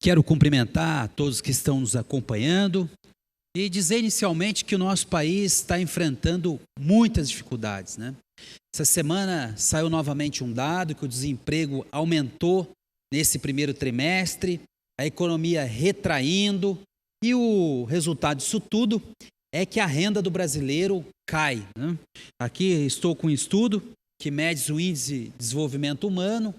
Quero cumprimentar a todos que estão nos acompanhando e dizer inicialmente que o nosso país está enfrentando muitas dificuldades, né? Essa semana saiu novamente um dado que o desemprego aumentou nesse primeiro trimestre, a economia retraindo, e o resultado disso tudo é que a renda do brasileiro cai, né? Aqui estou com um estudo que mede o índice de desenvolvimento humano,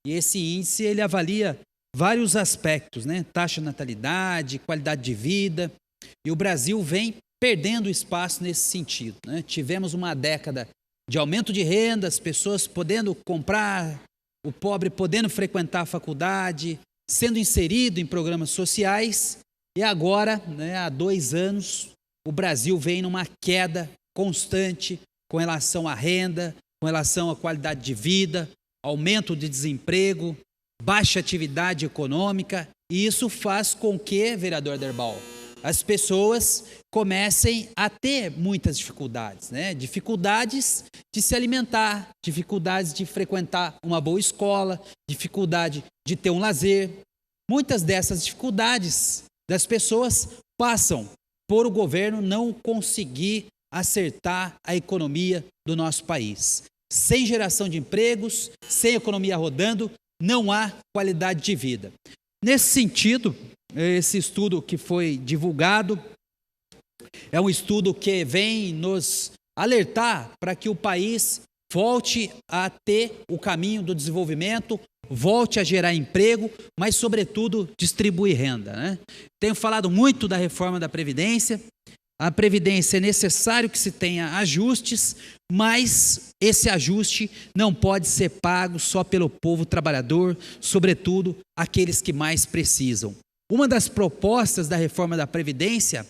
e esse índice ele avalia vários aspectos, né? Taxa de natalidade, qualidade de vida, e o Brasil vem perdendo espaço nesse sentido, né? Tivemos uma década de aumento de renda, as pessoas podendo comprar, o pobre podendo frequentar a faculdade, sendo inserido em programas sociais, e agora, né, há 2 anos, o Brasil vem numa queda constante com relação à renda, com relação à qualidade de vida, aumento de desemprego, baixa atividade econômica, e isso faz com que, vereador Derbal, as pessoas comecem a ter muitas dificuldades, né? Dificuldades de se alimentar, dificuldades de frequentar uma boa escola, dificuldade de ter um lazer. Muitas dessas dificuldades das pessoas passam por o governo não conseguir acertar a economia do nosso país. Sem geração de empregos, sem economia rodando, não há qualidade de vida. Nesse sentido, esse estudo que foi divulgado é um estudo que vem nos alertar para que o país volte a ter o caminho do desenvolvimento, volte a gerar emprego, mas, sobretudo, distribuir renda, né? Tenho falado muito da reforma da Previdência. A Previdência é necessário que se tenha ajustes, mas esse ajuste não pode ser pago só pelo povo trabalhador, sobretudo aqueles que mais precisam. Uma das propostas da reforma da Previdência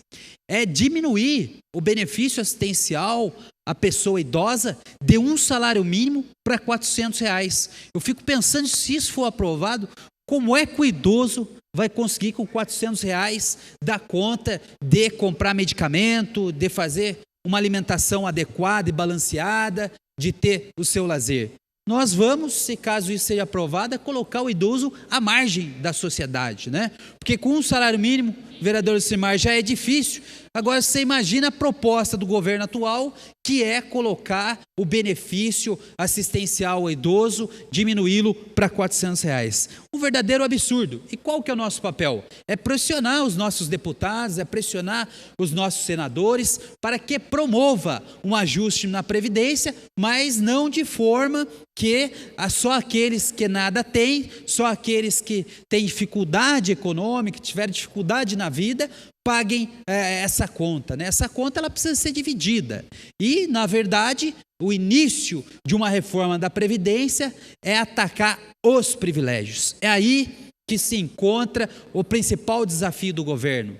é diminuir o benefício assistencial à pessoa idosa de um salário mínimo para R$400. Eu fico pensando, se isso for aprovado, como é que o idoso vai conseguir com R$400 dar conta de comprar medicamento, de fazer uma alimentação adequada e balanceada, de ter o seu lazer? Nós vamos, se caso isso seja aprovado, colocar o idoso à margem da sociedade, né? Porque com um salário mínimo, vereador Simar, já é difícil. Agora você imagina a proposta do governo atual, que é colocar o benefício assistencial ao idoso, diminuí-lo para R$400. Um verdadeiro absurdo. E qual que é o nosso papel? É pressionar os nossos deputados, é pressionar os nossos senadores para que promova um ajuste na Previdência, mas não de forma que só aqueles que nada têm, só aqueles que têm dificuldade econômica, tiveram dificuldade na vida, paguem essa conta, né? Essa conta ela precisa ser dividida. E, na verdade, o início de uma reforma da Previdência é atacar os privilégios. É aí que se encontra o principal desafio do governo.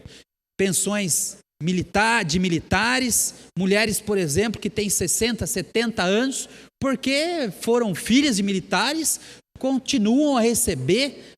Pensões de militares, mulheres, por exemplo, que têm 60, 70 anos, porque foram filhas de militares, continuam a receber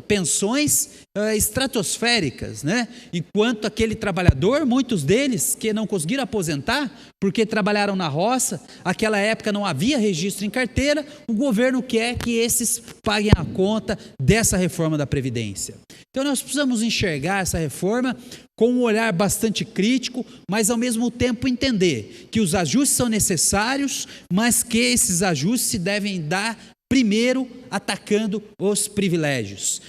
pensões estratosféricas, né? Enquanto aquele trabalhador, muitos deles que não conseguiram aposentar porque trabalharam na roça, naquela época não havia registro em carteira, o governo quer que esses paguem a conta dessa reforma da Previdência. Então nós precisamos enxergar essa reforma com um olhar bastante crítico, mas ao mesmo tempo entender que os ajustes são necessários, mas que esses ajustes se devem dar primeiro atacando os privilégios,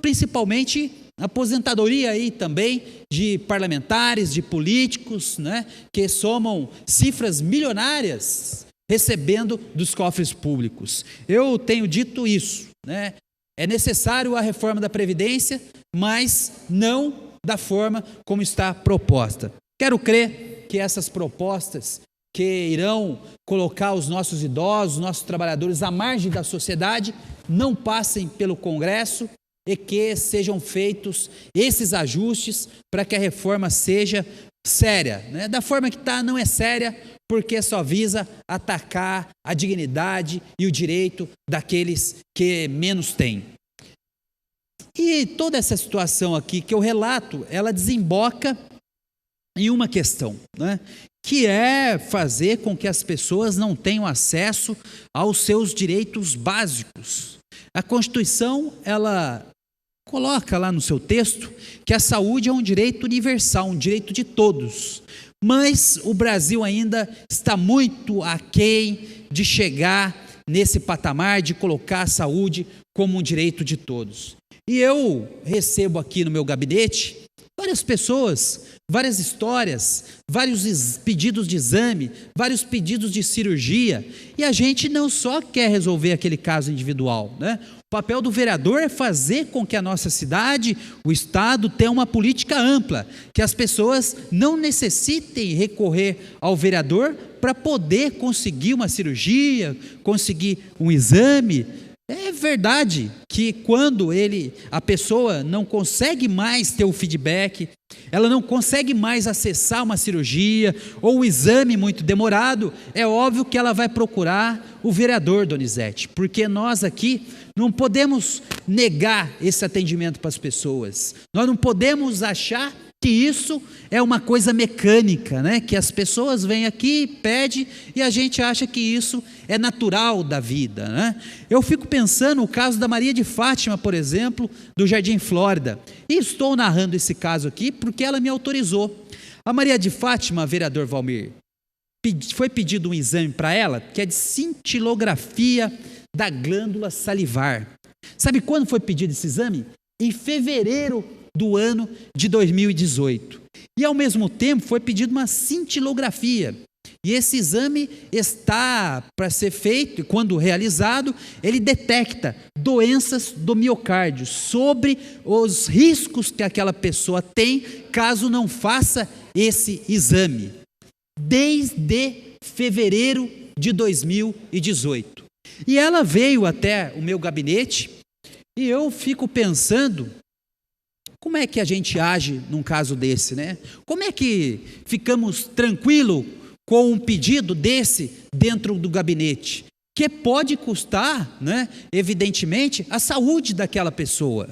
principalmente a aposentadoria aí também de parlamentares, de políticos, né, que somam cifras milionárias recebendo dos cofres públicos. Eu tenho dito isso, né? É necessário a reforma da Previdência, mas não da forma como está proposta. Quero crer que essas propostas que irão colocar os nossos idosos, os nossos trabalhadores à margem da sociedade, não passem pelo Congresso e que sejam feitos esses ajustes para que a reforma seja séria, né? Da forma que está, não é séria, porque só visa atacar a dignidade e o direito daqueles que menos têm. E toda essa situação aqui que eu relato, ela desemboca em uma questão, né? Que é fazer com que as pessoas não tenham acesso aos seus direitos básicos. A Constituição, ela coloca lá no seu texto que a saúde é um direito universal, um direito de todos. Mas o Brasil ainda está muito aquém de chegar nesse patamar de colocar a saúde como um direito de todos. E eu recebo aqui no meu gabinete várias pessoas, várias histórias, vários pedidos de exame, vários pedidos de cirurgia, e a gente não só quer resolver aquele caso individual, né? O papel do vereador é fazer com que a nossa cidade, o estado, tenha uma política ampla, que as pessoas não necessitem recorrer ao vereador para poder conseguir uma cirurgia, conseguir um exame. É verdade que quando a pessoa não consegue mais ter o feedback, ela não consegue mais acessar uma cirurgia ou um exame muito demorado, é óbvio que ela vai procurar o vereador, Donizete, porque nós aqui não podemos negar esse atendimento para as pessoas, nós não podemos achar que isso é uma coisa mecânica, né? Que as pessoas vêm aqui, pedem, e a gente acha que isso é natural da vida, né? Eu fico pensando no caso da Maria de Fátima, por exemplo, do Jardim Flórida, e estou narrando esse caso aqui porque ela me autorizou. A Maria de Fátima, vereador Valmir, foi pedido um exame para ela, que é de cintilografia da glândula salivar. Sabe quando foi pedido esse exame? Em fevereiro do ano de 2018. E ao mesmo tempo foi pedido uma cintilografia. E esse exame está para ser feito, e quando realizado, ele detecta doenças do miocárdio, sobre os riscos que aquela pessoa tem caso não faça esse exame. Desde fevereiro de 2018. E ela veio até o meu gabinete e eu fico pensando, como é que a gente age num caso desse, né? Como é que ficamos tranquilos com um pedido desse dentro do gabinete? Que pode custar, né, evidentemente, a saúde daquela pessoa.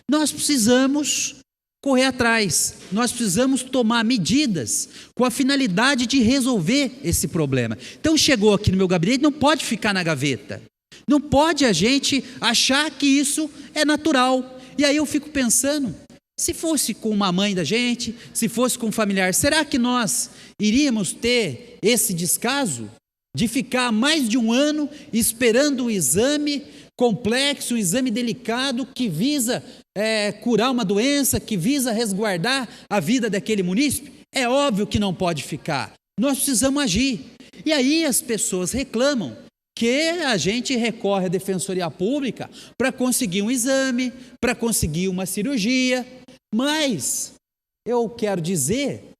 Nós precisamos correr atrás, nós precisamos tomar medidas com a finalidade de resolver esse problema. Então chegou aqui no meu gabinete, não pode ficar na gaveta. Não pode a gente achar que isso é natural. E aí eu fico pensando, se fosse com uma mãe da gente, se fosse com um familiar, será que nós iríamos ter esse descaso de ficar mais de um ano esperando um exame complexo, um exame delicado que visa curar uma doença, que visa resguardar a vida daquele munícipe? É óbvio que não pode ficar. Nós precisamos agir. E aí as pessoas reclamam que a gente recorre à Defensoria Pública para conseguir um exame, para conseguir uma cirurgia, mas eu quero dizer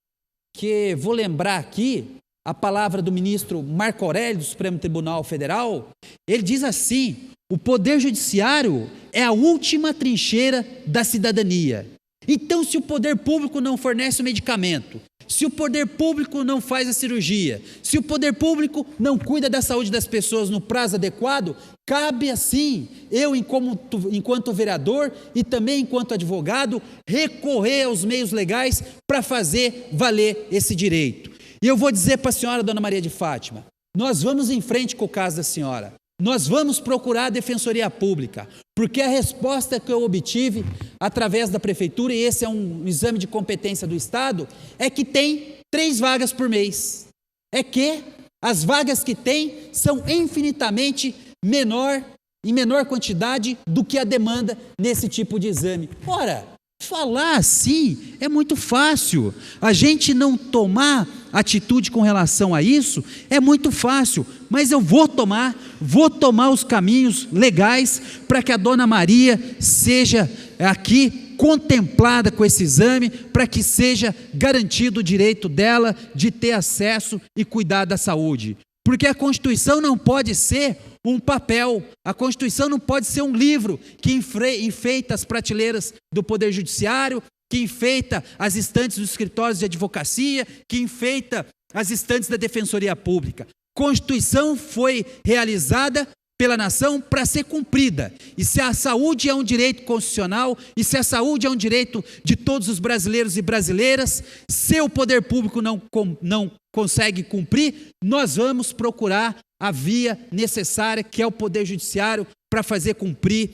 que, vou lembrar aqui a palavra do ministro Marco Aurélio do Supremo Tribunal Federal, ele diz assim: o Poder Judiciário é a última trincheira da cidadania. Então, se o Poder Público não fornece o medicamento, se o Poder Público não faz a cirurgia, se o Poder Público não cuida da saúde das pessoas no prazo adequado, cabe assim, eu enquanto vereador e também enquanto advogado, recorrer aos meios legais para fazer valer esse direito. E eu vou dizer para a senhora, dona Maria de Fátima, nós vamos em frente com o caso da senhora. Nós vamos procurar a Defensoria Pública, porque a resposta que eu obtive através da Prefeitura, e esse é um exame de competência do Estado, é que tem 3 vagas por mês. É que as vagas que tem são infinitamente em menor quantidade do que a demanda nesse tipo de exame. Ora, falar assim é muito fácil. A gente não tomar atitude com relação a isso é muito fácil, mas eu vou tomar os caminhos legais para que a dona Maria seja aqui contemplada com esse exame, para que seja garantido o direito dela de ter acesso e cuidar da saúde. Porque a Constituição não pode ser um papel, a Constituição não pode ser um livro que enfeita as prateleiras do Poder Judiciário, que enfeita as estantes dos escritórios de advocacia, que enfeita as estantes da Defensoria Pública. Constituição foi realizada pela nação para ser cumprida. E se a saúde é um direito constitucional, e se a saúde é um direito de todos os brasileiros e brasileiras, se o poder público não consegue cumprir, nós vamos procurar a via necessária, que é o Poder Judiciário, para fazer cumprir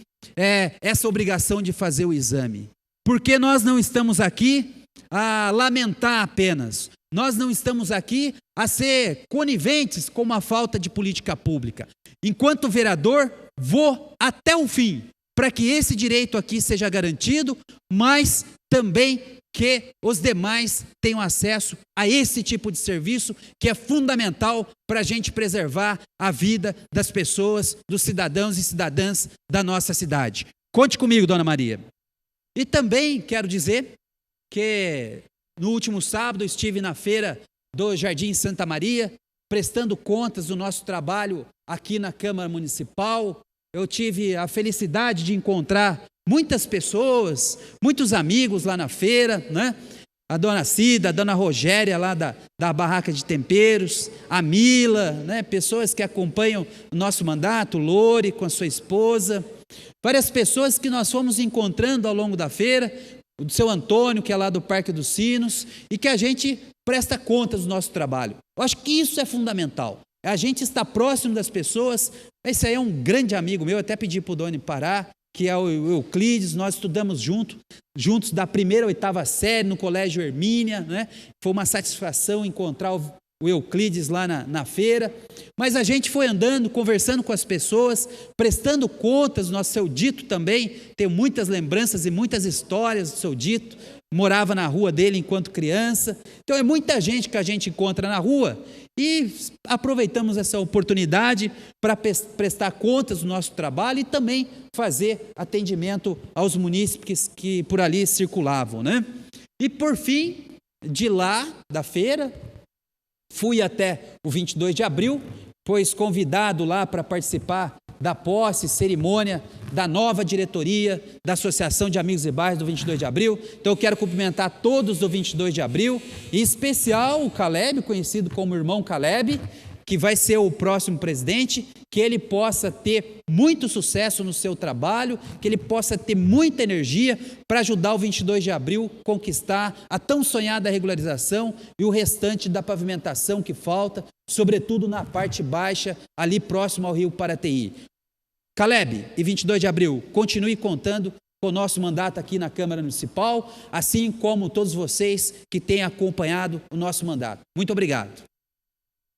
essa obrigação de fazer o exame? Porque nós não estamos aqui a lamentar apenas, nós não estamos aqui a ser coniventes com uma falta de política pública. Enquanto vereador, vou até o fim para que esse direito aqui seja garantido, mas também que os demais tenham acesso a esse tipo de serviço que é fundamental para a gente preservar a vida das pessoas, dos cidadãos e cidadãs da nossa cidade. Conte comigo, Dona Maria. E também quero dizer que no último sábado estive na feira do Jardim Santa Maria, prestando contas do nosso trabalho aqui na Câmara Municipal. Eu tive a felicidade de encontrar muitas pessoas, muitos amigos lá na feira, né? A dona Cida, a dona Rogéria lá da Barraca de Temperos, a Mila, né? Pessoas que acompanham o nosso mandato, Lore com a sua esposa, várias pessoas que nós fomos encontrando ao longo da feira, o seu Antônio, que é lá do Parque dos Sinos, e que a gente presta contas do nosso trabalho. Eu acho que isso é fundamental. A gente está próximo das pessoas. Esse aí é um grande amigo meu, até pedi para o Doni parar, que é o Euclides. Nós estudamos juntos da 1ª à 8ª série no Colégio Hermínia, né? Foi uma satisfação encontrar o Euclides lá na feira, mas a gente foi andando, conversando com as pessoas, prestando contas do nosso Seu Dito também. Tenho muitas lembranças e muitas histórias do Seu Dito, morava na rua dele enquanto criança. Então é muita gente que a gente encontra na rua e aproveitamos essa oportunidade para prestar contas do nosso trabalho e também fazer atendimento aos munícipes que por ali circulavam, né? E por fim, de lá da feira, fui até o 22 de abril, pois convidado lá para participar da posse, cerimônia da nova diretoria da Associação de Amigos e Bairros do 22 de abril. Então eu quero cumprimentar todos do 22 de abril, em especial o Caleb, conhecido como Irmão Caleb, que vai ser o próximo presidente, que ele possa ter muito sucesso no seu trabalho, que ele possa ter muita energia para ajudar o 22 de abril a conquistar a tão sonhada regularização e o restante da pavimentação que falta, sobretudo na parte baixa, ali próximo ao Rio Paraty. Caleb e 22 de abril, continue contando com o nosso mandato aqui na Câmara Municipal, assim como todos vocês que têm acompanhado o nosso mandato. Muito obrigado.